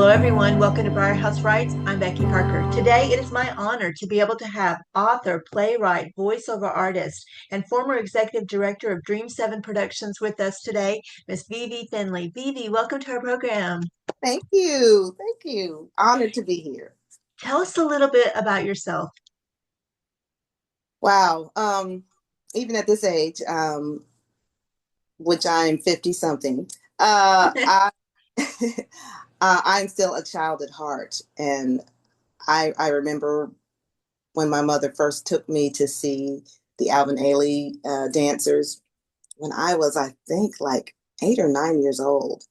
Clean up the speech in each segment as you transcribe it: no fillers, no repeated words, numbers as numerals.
Hello, everyone. Welcome to Briar Haus Writes. I'm Becky Parker. Today, it is my honor to be able to have author, playwright, voiceover artist, and former executive director of Dream 7 Productions with us today, Miss Vee Vee Finley. Vee Vee, welcome to our program. Thank you. Thank you. Honored to be here. Tell us a little bit about yourself. Wow. Even at this age, which I'm 50 something, I I'm still a child at heart. And I remember when my mother first took me to see the Alvin Ailey dancers when I was, I think, like 8 or 9 years old.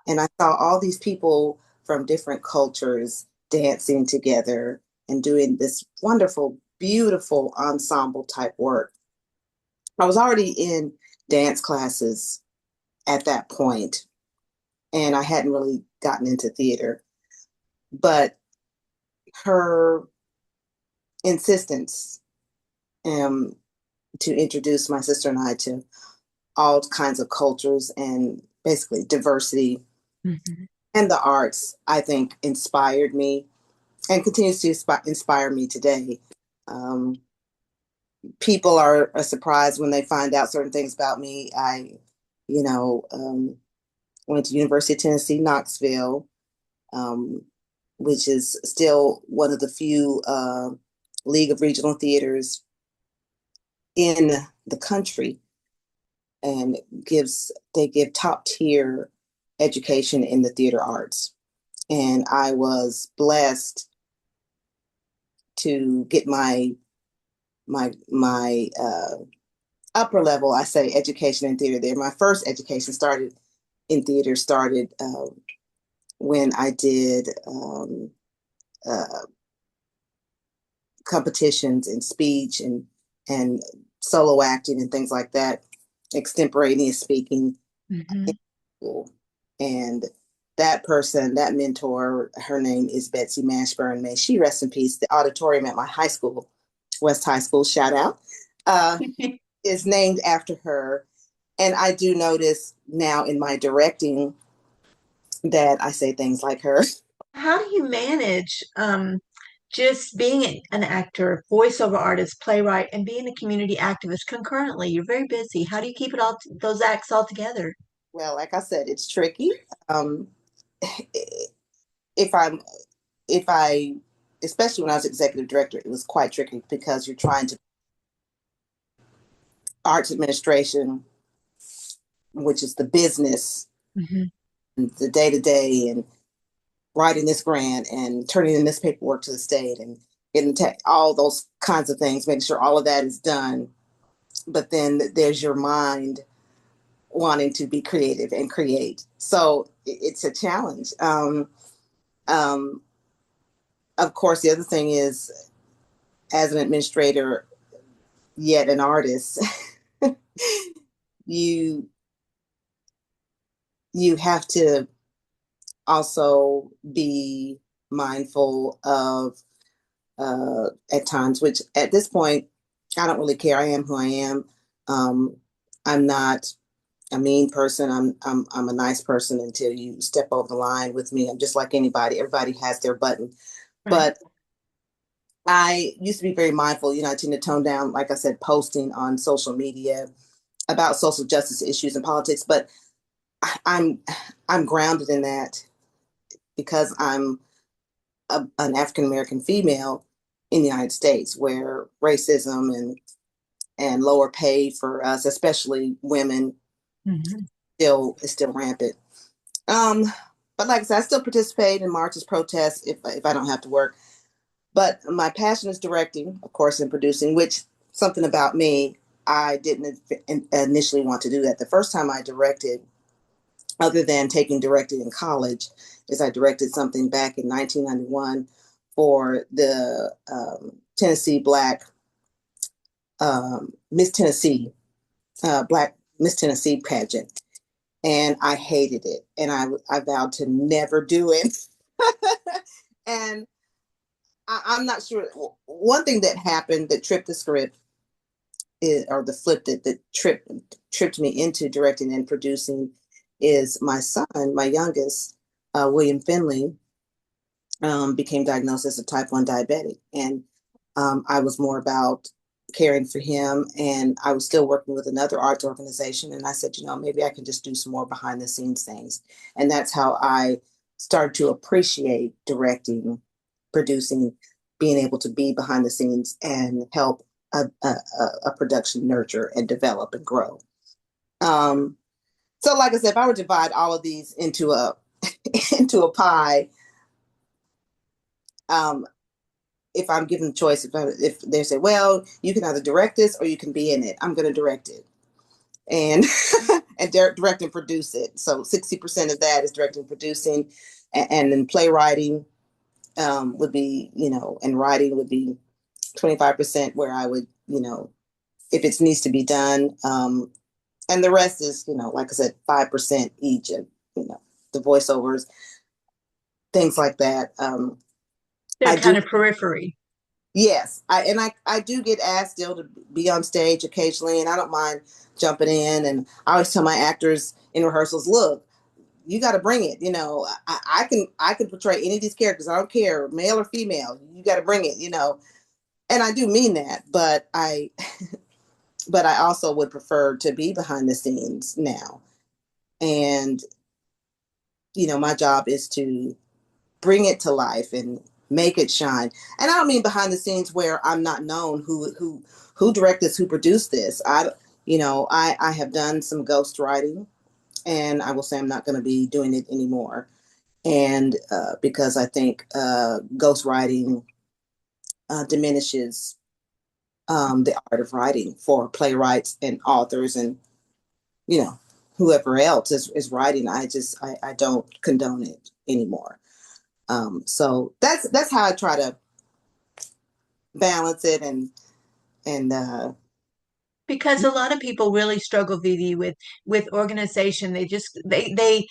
And I saw all these people from different cultures dancing together and doing this wonderful, beautiful ensemble type work. I was already in dance classes at that point, and I hadn't really gotten into theater. But her insistence um, to introduce my sister and I to all kinds of cultures and basically diversity Mhm. and the arts, I think, inspired me and continues to inspire me today. Um, People are surprised when they find out certain things about me. You know, um, went to University of Tennessee, Knoxville, um, which is still one of the few League of Regional Theaters in the country, and they give top tier education in the theater arts. And I was blessed to get my upper level, I say, education in theater there. My first education started in theater started when I did uh, competitions in speech and solo acting and things like that, extemporaneous speaking. Mhm. And that person, that mentor, her name is Betsy Mashburn. May she rest in peace. The auditorium at my high school, West High School, shout out, uh, is named after her. And I do notice now in my directing that I say things like her. How do you manage just being an actor, voiceover artist, playwright, and being a community activist concurrently? You're very busy. How do you keep it all, those acts all together? Well, like I said, it's tricky. Um, if I'm, if I, especially when I was executive director, it was quite tricky because you're trying to arts administration, which is the business, Mhm. the day to day, and writing this grant and turning in this paperwork to the state and getting all those kinds of things, making sure all of that is done. But then there's your mind wanting to be creative and create. So it's a challenge. Um, of course, the other thing is, as an administrator, yet an artist, you you have to also be mindful of at times, which at this point, I don't really care. I am who I am. Um, I'm not a mean person. I'm a nice person until you step over the line with me. I'm just like anybody. Everybody has their button. Right. But I used to be very mindful. I tend to tone down, like I said, posting on social media about social justice issues and politics. But I'm I'm grounded in that because I'm an African American female in the United States, where racism and lower pay for us, especially women, Mhm. still rampant. Um, but like I said, I still participate in marches, protests if I don't have to work. But my passion is directing, of course, and producing. Which something about me, I didn't initially want to do that. The first time I directed, other than taking directing in college, is I directed something back in 1991 for the Tennessee Black Miss Tennessee Black Miss Tennessee pageant, and I hated it, and I vowed to never do it. And I'm not sure. One thing that happened that tripped the script or the flip that tripped me into directing and producing is my son, my youngest, William Finley. became diagnosed as a type 1 diabetic. And I was more about caring for him. And I was still working with another arts organization. And I said, maybe I can just do some more behind the scenes things. And that's how I started to appreciate directing, producing, being able to be behind the scenes and help a production nurture and develop and grow. So like I said, if I were to divide all of these into a into a pie, um, if I'm given the choice, if they say, well, you can either direct this or you can be in it, I'm going to direct it and and direct and produce it. So 60% of that is directing and producing, and then playwriting would be, and writing would be 25%, where I would, if it needs to be done, and the rest is, like I said, 5% each, and the voiceovers, things like that. They're I kind do. of periphery. Yes, I do get asked still to be on stage occasionally, and I don't mind jumping in. And I always tell my actors in rehearsals, look, you got to bring it. I can portray any of these characters. I don't care, male or female. You got to bring it. And I do mean that, but I also would prefer to be behind the scenes now. And my job is to bring it to life and make it shine. And I don't mean behind the scenes where I'm not known who directed this, who produced this. I have done some ghost writing, and I will say I'm not going to be doing it anymore. And because I think ghost writing diminishes the art of writing for playwrights and authors, and you know whoever else is writing. I don't condone it anymore. So that's how I try to balance it. And Because a lot of people really struggle, Vee Vee, with organization. They just they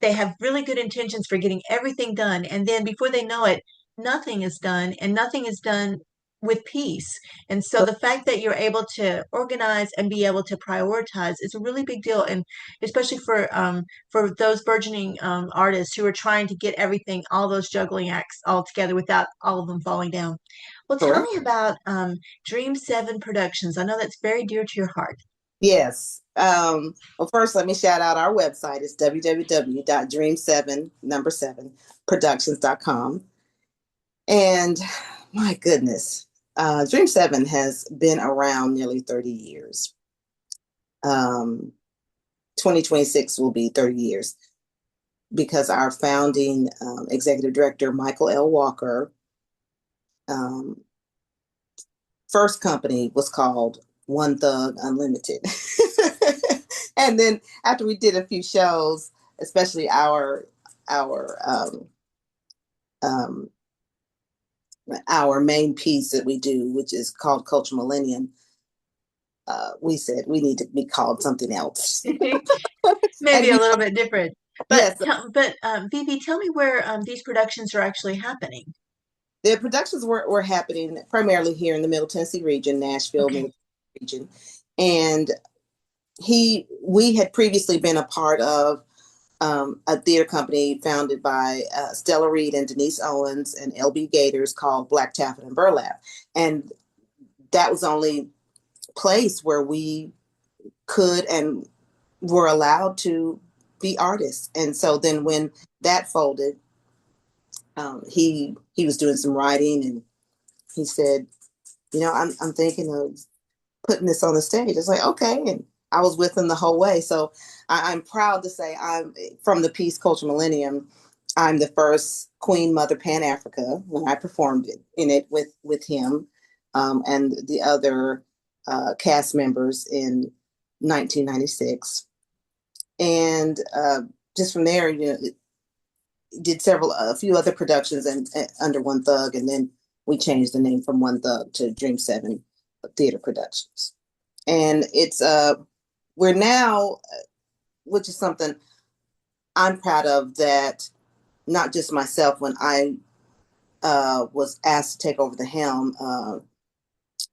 have really good intentions for getting everything done, and then before they know it, nothing is done, and nothing is done with peace. And so the fact that you're able to organize and be able to prioritize is a really big deal, and especially for those burgeoning artists who are trying to get everything, all those juggling acts all together without all of them falling down. Well, tell correct. me about Dream 7 Productions. I know that's very dear to your heart. Yes. Well, first, let me shout out our website. It's www.dream7 number 7 productions.com. And my goodness, Dream 7 has been around nearly 30 years. 2026 will be 30 years, because our founding executive director, Michael L. Walker, um, first company was called One Thug Unlimited. And then after we did a few shows, especially our um, our main piece that we do, which is called Culture Millennium, we said we need to be called something else. Maybe And a we, little bit different. yes, But Vee Vee, tell me where these productions are actually happening. the productions were happening primarily here in the Middle Tennessee region, Nashville, Okay. Middle Tennessee region. And we had previously been a part of a theater company founded by Stella Reed and Denise Owens and LB Gators, called Black Taffet and Burlap. And that was the only place where we could and were allowed to be artists. And so then when that folded, he was doing some writing, and he said, I'm thinking of putting this on the stage. It's like, okay. And I was with him the whole way. So I'm proud to say I'm from the Peace Culture Millennium. I'm the first Queen Mother Pan Africa when I performed in it with him, and the other cast members in 1996. And just from there, did a few other productions and under One Thug, and then we changed the name from One Thug to Dream 7 Theater Productions. And it's we're now, which is something I'm proud of, that not just myself, when I was asked to take over the helm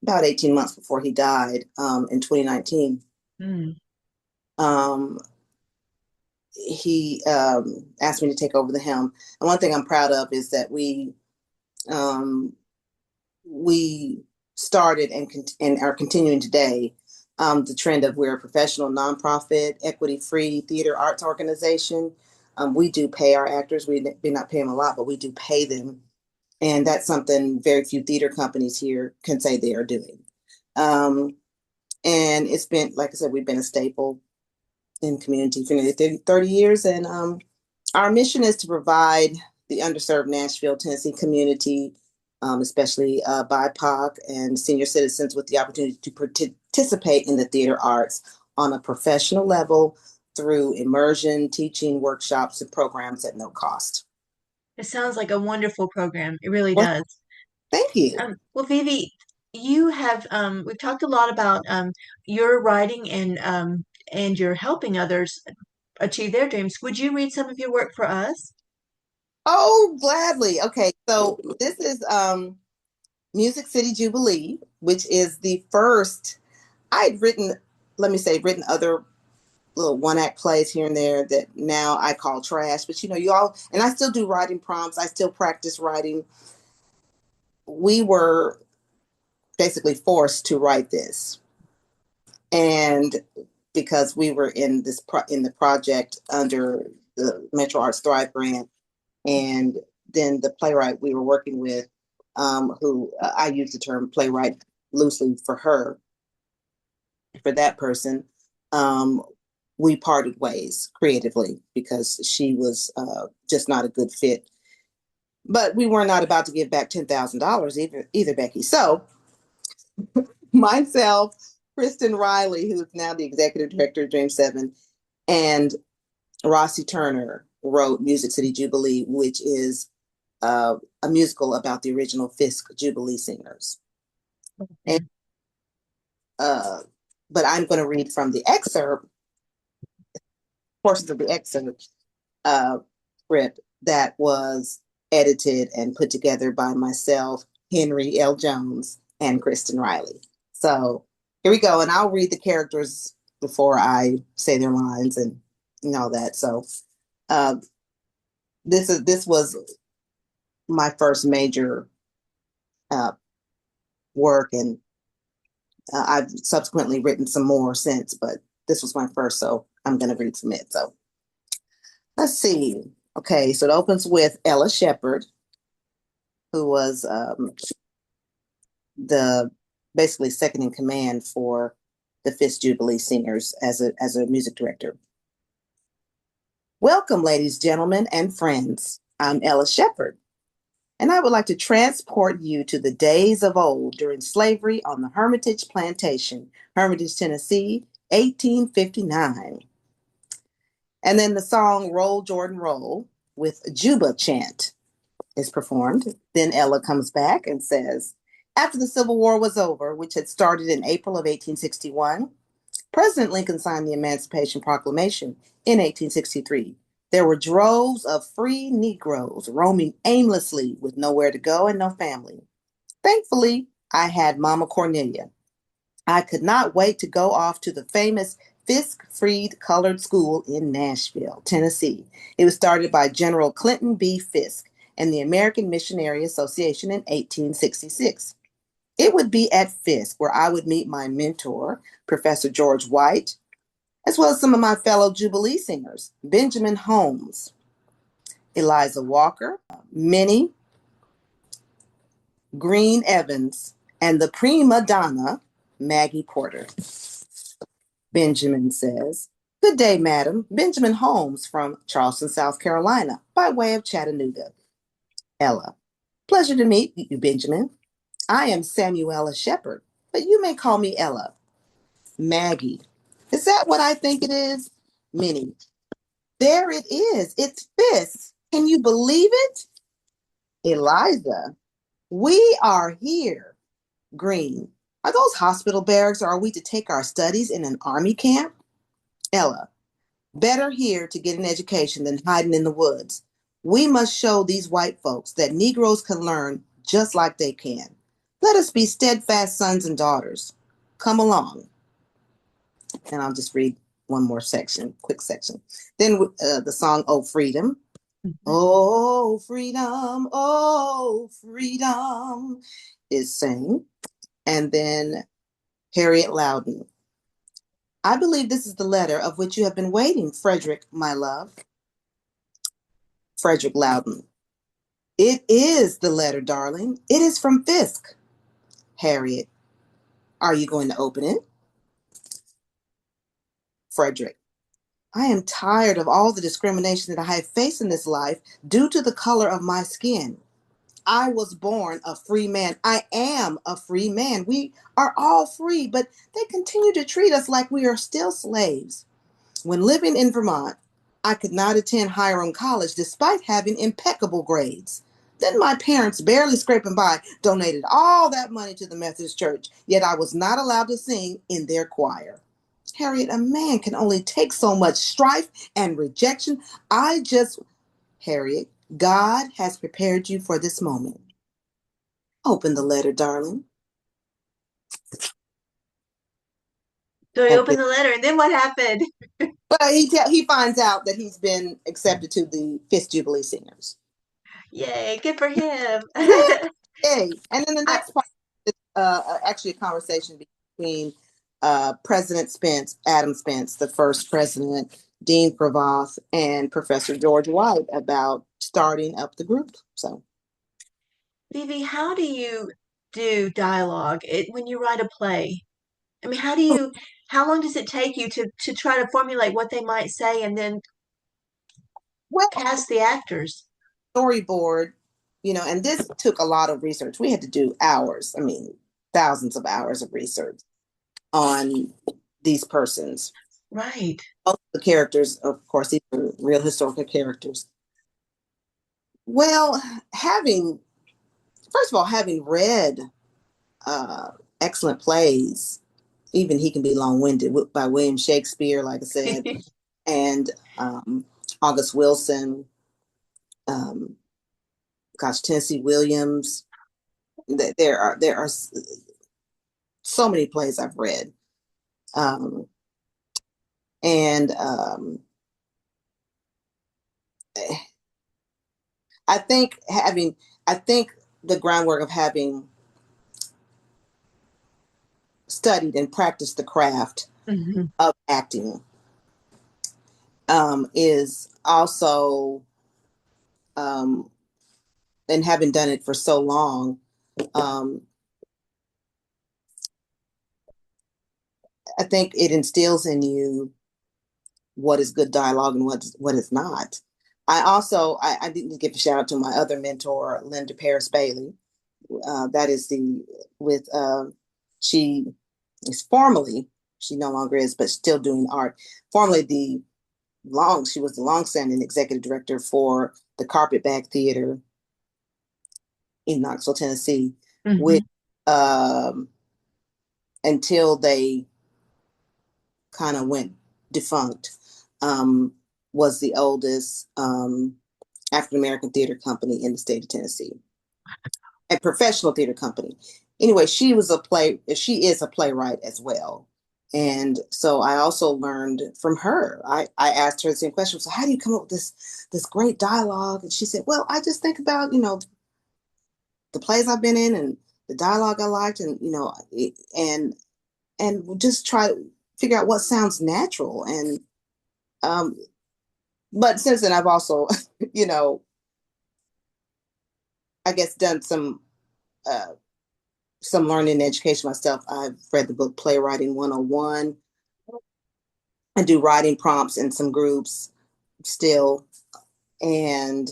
about 18 months before he died in 2019. Mm. Um, he asked me to take over the helm. And one thing I'm proud of is that um, we started and are continuing today the trend of we're a professional nonprofit, equity-free theater arts organization. We do pay our actors. We do not pay them a lot, but we do pay them. And that's something very few theater companies here can say they are doing. Um, and it's been, like I said, we've been a staple in community for nearly 30 years. And our mission is to provide the underserved Nashville, Tennessee community, especially BIPOC and senior citizens, with the opportunity to participate in the theater arts on a professional level through immersion, teaching, workshops, and programs at no cost. It sounds like a wonderful program. It really Well, does. thank you. Well, Vivi, you have we've talked a lot about your writing and you're helping others achieve their dreams. Would you read some of your work for us? Oh, gladly. Okay, so this is Music City Jubilee, which is the first. I'd written, let me say, written other little one act plays here and there that now I call trash. But you all, and I still do writing prompts. I still practice writing. We were basically forced to write this, and because we were in in the project under the Metro Arts Thrive grant, and then the playwright we were working with, who I use the term playwright loosely for that person. Um, we parted ways creatively because she was just not a good fit. But we were not about to give back $10,000 either, Becky. So myself, Kristen Riley, who's now the executive director of Dream 7, and Rossi Turner wrote Music City Jubilee, which is a musical about the original Fisk Jubilee singers. And, uh, but I'm going to read from the excerpt, portions of the excerpt script that was edited and put together by myself, Henry L. Jones, and Kristen Riley. So here we go, and I'll read the characters before I say their lines and all that. So uh, this was my first major uh, work, and I've subsequently written some more since, but this was my first, so I'm going to read from it. So let's see. Okay, so it opens with Ella Shepherd, who was the basically second in command for the Fisk Jubilee Singers as a music director. Welcome, ladies, gentlemen, and friends. I'm Ella Shepherd, and I would like to transport you to the days of old during slavery on the Hermitage Plantation, Hermitage, Tennessee, 1859. And then the song Roll, Jordan, Roll with Juba chant is performed. Then Ella comes back and says, after the Civil War was over, which had started in April of 1861, President Lincoln signed the Emancipation Proclamation in 1863. There were droves of free Negroes roaming aimlessly with nowhere to go and no family. Thankfully, I had Mama Cornelia. I could not wait to go off to the famous Fisk Freed Colored School in Nashville, Tennessee. It was started by General Clinton B. Fisk and the American Missionary Association in 1866. It would be at Fisk where I would meet my mentor, Professor George White, as well as some of my fellow Jubilee singers, Benjamin Holmes, Eliza Walker, Minnie, Green Evans, and the prima donna, Maggie Porter. Benjamin says, good day, madam. Benjamin Holmes from Charleston, South Carolina, by way of Chattanooga. Ella, pleasure to meet you, Benjamin. I am Samuela Shepherd, but you may call me Ella. Maggie, is that what I think it is? Minnie, there it is. It's Fisk. Can you believe it? Eliza, we are here. Green, are those hospital barracks or are we to take our studies in an army camp? Ella, better here to get an education than hiding in the woods. We must show these white folks that Negroes can learn just like they can. Let us be steadfast sons and daughters. Come along. And I'll just read one more section, quick section. Then the song "Oh Freedom." Mhm. Oh freedom is sang. And then Harriet Loudon. I believe this is the letter of which you have been waiting, Frederick, my love. Frederick Loudon. It is the letter, darling. It is from Fisk. Harriet, are you going to open it? Frederick, I am tired of all the discrimination that I have faced in this life due to the color of my skin. I was born a free man. I am a free man. We are all free, but they continue to treat us like we are still slaves. When living in Vermont, I could not attend Hiram College despite having impeccable grades. Then my parents, barely scraping by, donated all that money to the Methodist Church, yet I was not allowed to sing in their choir. Harriet, a man can only take so much strife and rejection. Harriet, God has prepared you for this moment. Open the letter, darling. So he Open. opened the letter, and then what happened? But he finds out that he's been accepted to the Fifth Jubilee Singers. Yay, good for him. Yay. And then the I, next part is actually a conversation between President Spence, Adam Spence, the first president, Dean Prevost, and Professor George White about starting up the group. So, Vee Vee, how do you do dialogue when you write a play? I mean, how long does it take you to try to formulate what they might say and then well, cast the actors? storyboard, and this took a lot of research. We had to do hours, I mean, thousands of hours of research on these persons. Right. Both the characters, of course, these are real historical characters. Well, first of all, having read uh, excellent plays, even he can be long-winded, by William Shakespeare, like I said, and August Wilson, um, Tennessee Williams. There are so many plays I've read, and I think the groundwork of having studied and practiced the craft Hmm. of acting is also, um, and having done it for so long, um, I think it instills in you what is good dialogue and what is not. I didn't give a shout out to my other mentor, Linda Paris Bailey. That is the with she is formerly, she no longer is, but still doing art. Formerly she was the long-standing executive director for the Carpetbag Theater in Knoxville, Tennessee, which Hmm. um, until they kind of went defunct, um, was the oldest African American theater company in the state of Tennessee, a professional theater company. Anyway, she is a playwright as well. And so I also learned from her. I asked her the same question. So how do you come up with this great dialogue? And she said, well, I just think about, the plays I've been in and the dialogue I liked, and and just try to figure out what sounds natural. And um, but since then I've also, you know, I guess done uh, some learning and education myself. I've read the book Playwriting 101. I do writing prompts in some groups still. And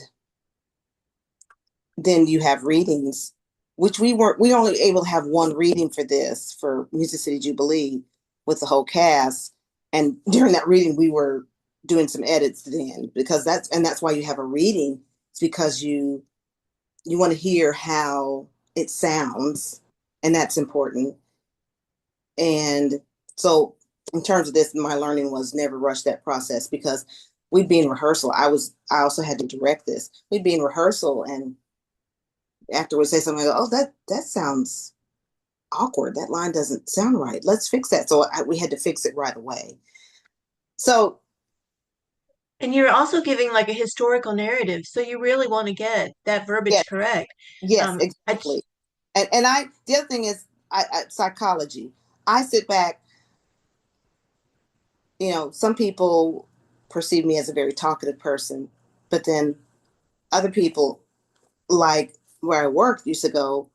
then you have readings, which we only able to have one reading for Music City Jubilee with the whole cast. And during that reading, we were doing some edits then because that's why you have a reading. It's because you want to hear how it sounds, and that's important. And so in terms of this, my learning was never rush that process because we'd be in rehearsal. I also had to direct this. We'd be in rehearsal and afterwards say something like, oh, that sounds awkward. That line doesn't sound right. Let's fix that. So we had to fix it right away. So And you're also giving like a historical narrative, so you really want to get that yes, verbiage correct. yes, Um, I, exactly. And the other thing is psychology. I sit back, some people perceive me as a very talkative person, but then other people, like where I worked, used to go,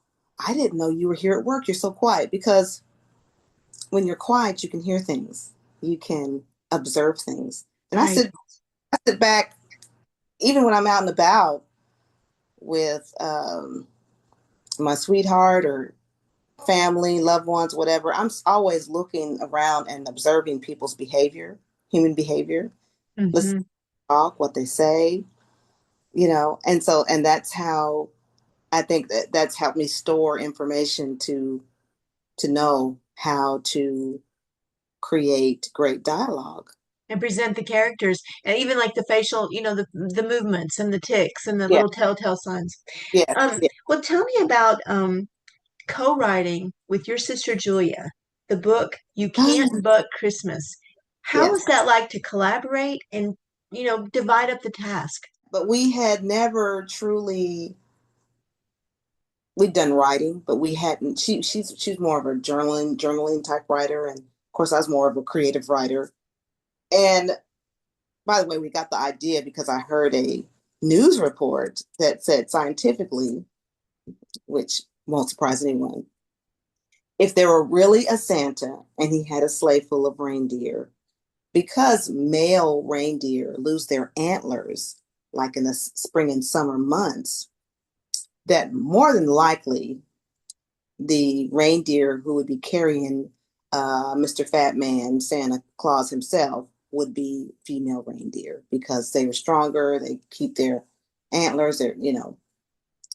I didn't know you were here at work. You're so quiet. Because when you're quiet, you can hear things, you can observe things. And right. I sit back, even when I'm out and about with my sweetheart or family, loved ones, whatever. I'm always looking around and observing people's behavior, human behavior, listen, Hmm. talk, what they say, and that's how I think that's helped me store information to know how to create great dialogue. And present the characters, and even like the facial, the movements and the ticks and the Yeah, little telltale signs. yeah, yeah. Well, tell me about co-writing with your sister Julia, the book You Can't But Christmas. How Yes. was that like to collaborate and, divide up the task? But we had never truly we'd done writing, but we hadn't. She's more of a journaling type writer, and of course I was more of a creative writer. And by the way, we got the idea because I heard a news report that said scientifically, which won't surprise anyone, if there were really a Santa and he had a sleigh full of reindeer, because male reindeer lose their antlers like in the spring and summer months, that more than likely the reindeer who would be carrying Mr. Fat Man, Santa Claus himself, would be female reindeer because they were stronger. They keep their antlers.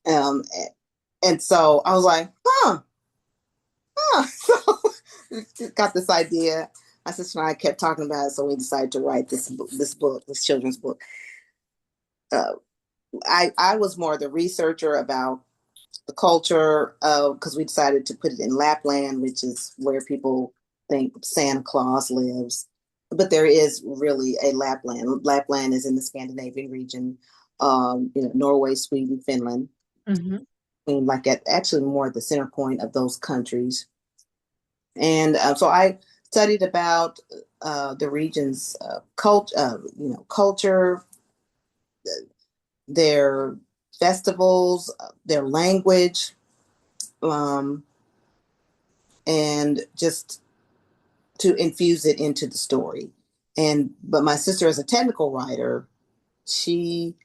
Um, and so I was like, huh. So got this idea. My sister and I kept talking about it, so we decided to write this children's book. Uh, I was more the researcher about the culture because we decided to put it in Lapland, which is where people think Santa Claus lives. But there is really a Lapland. Lapland is in the Scandinavian region, Norway, Sweden, Finland. Hmm. I mean, like actually more at the center point of those countries. And so I studied about the region's culture, their festivals, their language, um, and just to infuse it into the story. But my sister, as a technical writer, she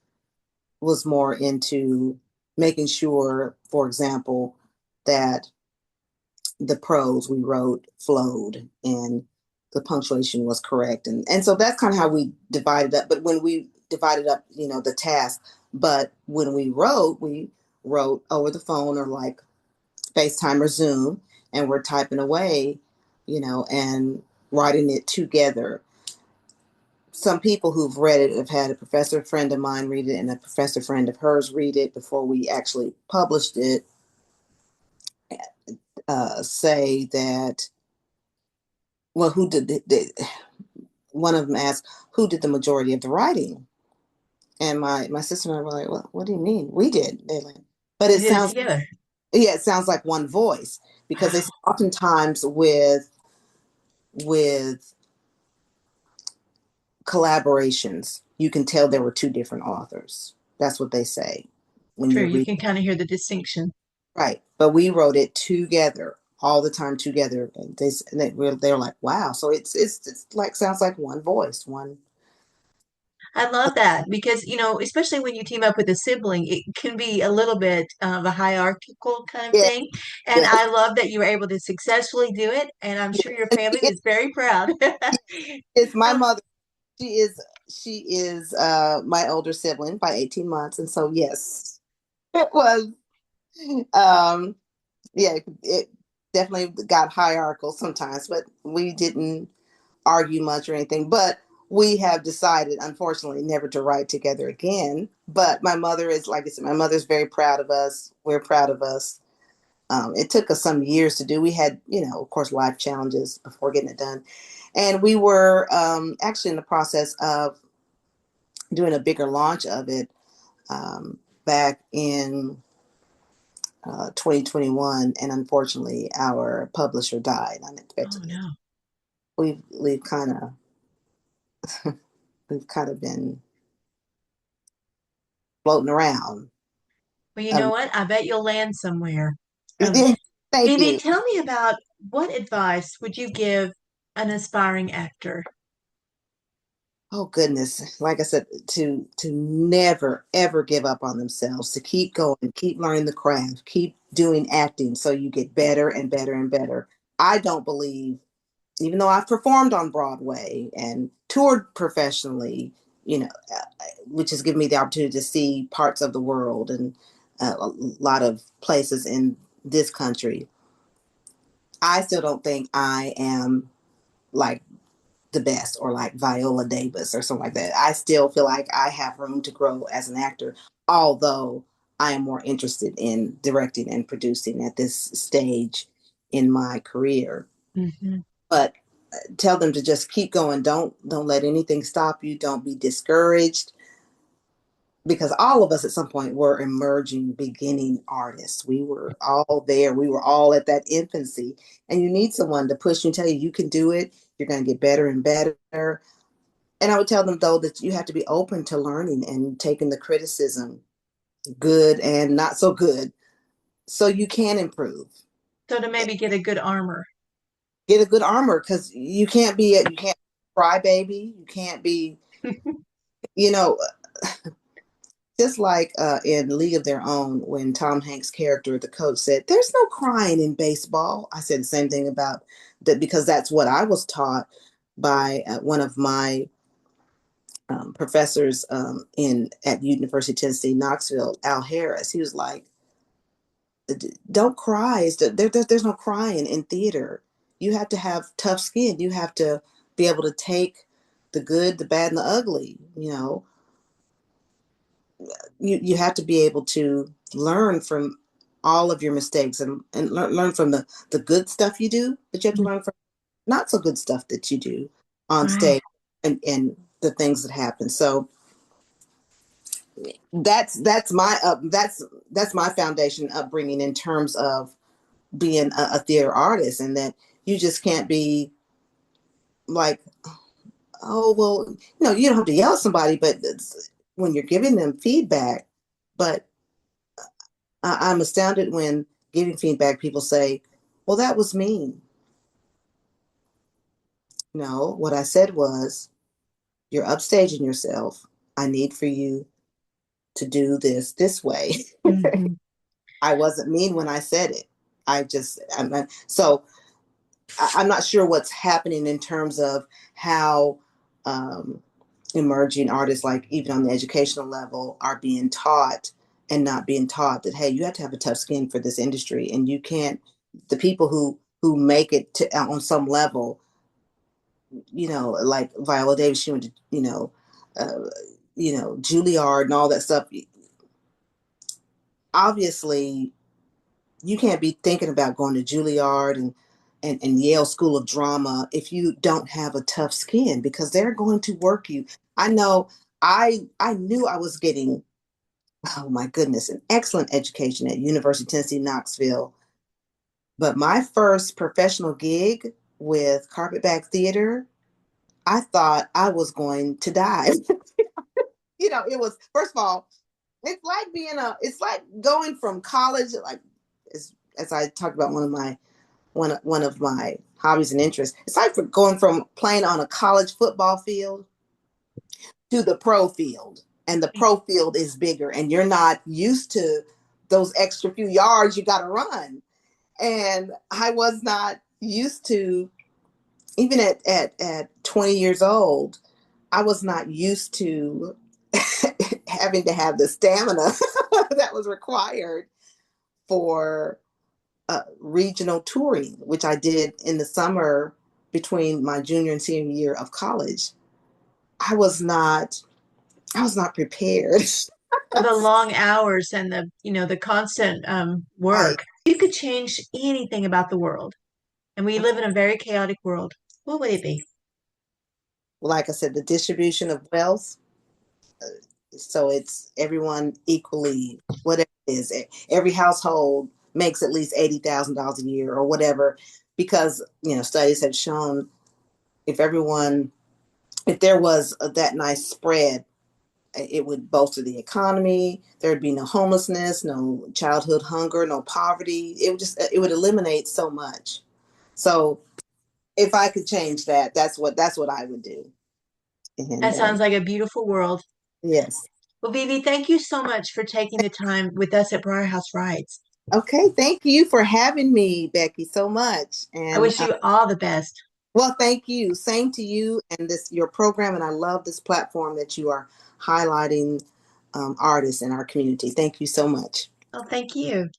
was more into making sure, for example, that the prose we wrote flowed and the punctuation was correct. And so that's kind of how we divided up. But when we divided up, the task, but when we wrote over the phone or like FaceTime or Zoom, and we're typing away, and writing it together. Some people who've read it have had a professor friend of mine read it and a professor friend of hers read it before we actually published it, say that, well, one of them asked, who did the majority of the writing? And my sister and I were like, well, what do you mean? We did. They're like, but You did it together. it sounds like one voice because they Wow. oftentimes with collaborations, you can tell there were two different authors. That's what they say when True. you're You reading. can kind of hear the distinction. Right. But we wrote it together all the time together. And they're like, wow. So it's like, sounds like one voice, one. I love that because, especially when you team up with a sibling, it can be a little bit of a hierarchical kind of Yeah. thing. And Yeah. I love that you were able to successfully do it. And I'm sure your family was very proud. It's my Um, mother. She is my older sibling by 18 months. And so, yes, it was, um, yeah, it definitely got hierarchical sometimes, but we didn't argue much or anything. But we have decided, unfortunately, never to write together again. But my mother is, like I said, my mother's very proud of us. We're proud of us. It took us some years to do. We had, of course, life challenges before getting it done. And we were actually in the process of doing a bigger launch of it back in 2021, and unfortunately, our publisher died Oh unexpectedly. no. We've we've kind of we've kind of been floating around. Well, you know Um, what? I bet you'll land somewhere. Um, thank Vivi, you. tell me about what advice would you give an aspiring actor? Oh goodness, like I said, to never ever give up on themselves, to keep going, keep learning the craft, keep doing acting so you get better and better and better. I don't believe, even though I've performed on Broadway and toured professionally, which has given me the opportunity to see parts of the world and a lot of places in this country, I still don't think I am like the best or like Viola Davis or something like that. I still feel like I have room to grow as an actor, although I am more interested in directing and producing at this stage in my career. Hmm. But tell them to just keep going. Don't let anything stop you. Don't be discouraged, because all of us at some point were emerging beginning artists. We were all there. We were all at that infancy, and you need someone to push you and tell you can do it. You're going to get better and better. And I would tell them though that you have to be open to learning and taking the criticism, good and not so good, so you can improve. So to maybe get a good armor. Get a good armor, because you can't cry baby. You can't be, you know, just like in League of Their Own, when Tom Hanks' character, the coach, said, "There's no crying in baseball." I said the same thing about that, because that's what I was taught by one of my professors in at University of Tennessee, Knoxville, Al Harris. He was like, "Don't cry. There's no crying in theater. You have to have tough skin. You have to be able to take the good, the bad, and the ugly. You have to be able to learn from all of your mistakes, and learn from the good stuff you do, but you have to learn from not so good stuff that you do on Right. stage, and the things that happen." So that's my foundation upbringing in terms of being a theater artist, and that you just can't be like, oh well, you don't have to yell at somebody, but when you're giving them feedback. But I'm astounded when giving feedback, people say, well, that was mean. No, what I said was, you're upstaging yourself. I need for you to do this way. Hmm. I wasn't mean when I said it. I'm not, so I'm not sure what's happening in terms of how um, emerging artists, like even on the educational level, are being taught and not being taught that, hey, you have to have a tough skin for this industry, and you can't. The people who make it to, on some level, like Viola Davis, she went to, uh, Juilliard and all that stuff. Obviously, you can't be thinking about going to Juilliard and Yale School of Drama if you don't have a tough skin, because they're going to work you. I know I knew I was getting, oh my goodness, an excellent education at University of Tennessee, Knoxville. But my first professional gig with Carpetbag Theater, I thought I was going to die. It was, first of all, it's like going from college, like as I talked about, one of my hobbies and interests. It's like going from playing on a college football field to the pro field. And the pro field is bigger, and you're not used to those extra few yards you got to run. And I was not used to, even at 20 years old, I was not used to having to have the stamina that was required for regional touring, which I did in the summer between my junior and senior year of college. I was not, I was not prepared. For the long hours and the constant Right. work. You could change anything about the world, and we live in a very chaotic world. What would it be? like I said, the distribution of wealth. So it's everyone equally, whatever it is. Every household makes at least $80,000 a year or whatever, because studies have shown if everyone, if there was that nice spread, it would bolster the economy. There would be no homelessness, no childhood hunger, no poverty. It would eliminate so much. So if I could change that, that's what I would do. And That sounds like a beautiful world. yes. Well, Vee Vee, thank you so much for taking the time with us at Briar Haus Writes. Okay, thank you for having me, Becky, so much. I And wish you all the best. well, thank you. Same to you and this your program. And I love this platform that you are highlighting artists in our community. Thank you so much. Oh, thank you.